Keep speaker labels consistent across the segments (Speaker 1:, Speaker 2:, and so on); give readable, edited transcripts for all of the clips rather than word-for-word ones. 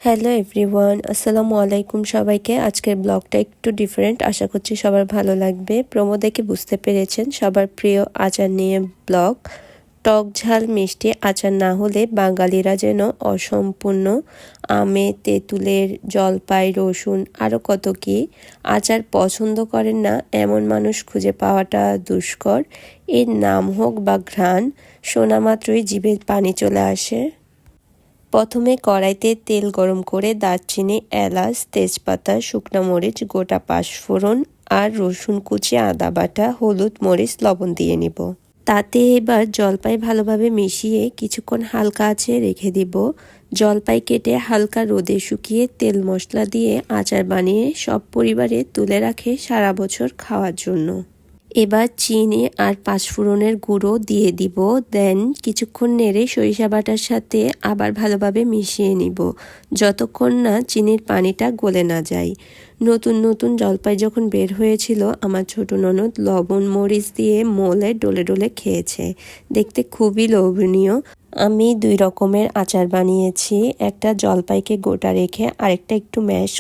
Speaker 1: Hello everyone, আসসালামু আলাইকুম সবাইকে। আজকের ব্লগটা একটু ডিফারেন্ট, আশা করছি সবার ভালো লাগবে। প্রোমো দেখে বুঝতে পেরেছেন সবার প্রিয় আচার নিয়ে ব্লগ। টক ঝাল মিষ্টি আচার না হলে বাঙালিরা যেন অসম্পূর্ণ। আমে, তেঁতুলের, জলপাই, রসুন আরও কত কি আচার পছন্দ করেন না এমন মানুষ খুঁজে পাওয়াটা দুষ্কর। এর নাম হোক বা ঘ্রাণ, শোনা মাত্রই জিভে পানি চলে আসে। প্রথমে কড়াইতে তেল গরম করে দারচিনি, এলাচ, তেজপাতা, শুকনো মরিচ, গোটা পাঁচফোড়ন আর রসুন কুচি, আদা বাটা, হলুদ, মরিচ, লবণ দিয়ে নিব। তাতে এবার জলপাই ভালোভাবে মিশিয়ে কিছুক্ষণ হালকা আঁচে রেখে দিব। জলপাই কেটে হালকা রোদে শুকিয়ে তেল মশলা দিয়ে আচার বানিয়ে সব পরিবারে তুলে রাখে সারা বছর খাওয়ার জন্য। এবার চিনি আর পাঁচফোড়নের গুঁড়ো দিয়ে দিব। দেন কিছুক্ষণ নেড়ে সরিষা বাটার সাথে আবার ভালোভাবে মিশিয়ে নিব, যতক্ষণ না চিনির পানিটা গলে না যায়। নতুন নতুন জলপাই যখন বের হয়েছিল, আমার ছোট ননদ লবণ মরিচ দিয়ে মলে ডলে ডলে খেয়েছে। দেখতে খুবই লোভনীয়। আমি 2 রকমের আচার বানিয়েছি, একটা জলপাইকে গোটা রেখে আরেকটা একটু ম্যাশ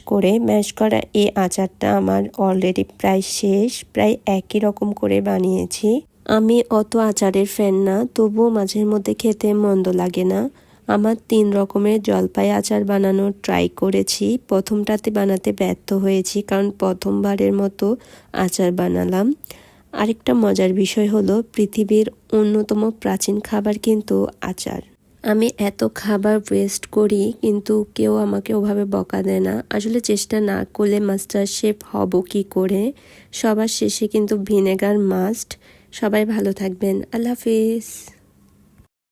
Speaker 1: করা। এই আচারটা আমার অলরেডি প্রায় শেষ, প্রায় একই রকম করে বানিয়েছি। আমি অত আচারের ফ্যান না, তবুও মাঝের মধ্যে খেতে মন্দ লাগে না। আমার 3 রকমের জলপাই আচার বানানোর ট্রাই করেছি। প্রথমটাতে বানাতে ব্যর্থ হয়েছি, কারণ প্রথমবারের মতো আচার বানালাম। আরেকটা মজার বিষয় হলো, পৃথিবীর অন্যতম প্রাচীন খাবার কিন্তু আচার। আমি এত খাবার ওয়েস্ট করি, কিন্তু কেউ আমাকে ওভাবে বকা দেয় না। আসলে চেষ্টা না করলে মাস্টার শেফ হব কি করে। সবার শেষে কিন্তু ভিনেগার মাস্ট। সবাই ভালো থাকবেন, আল্লাহ হাফিজ।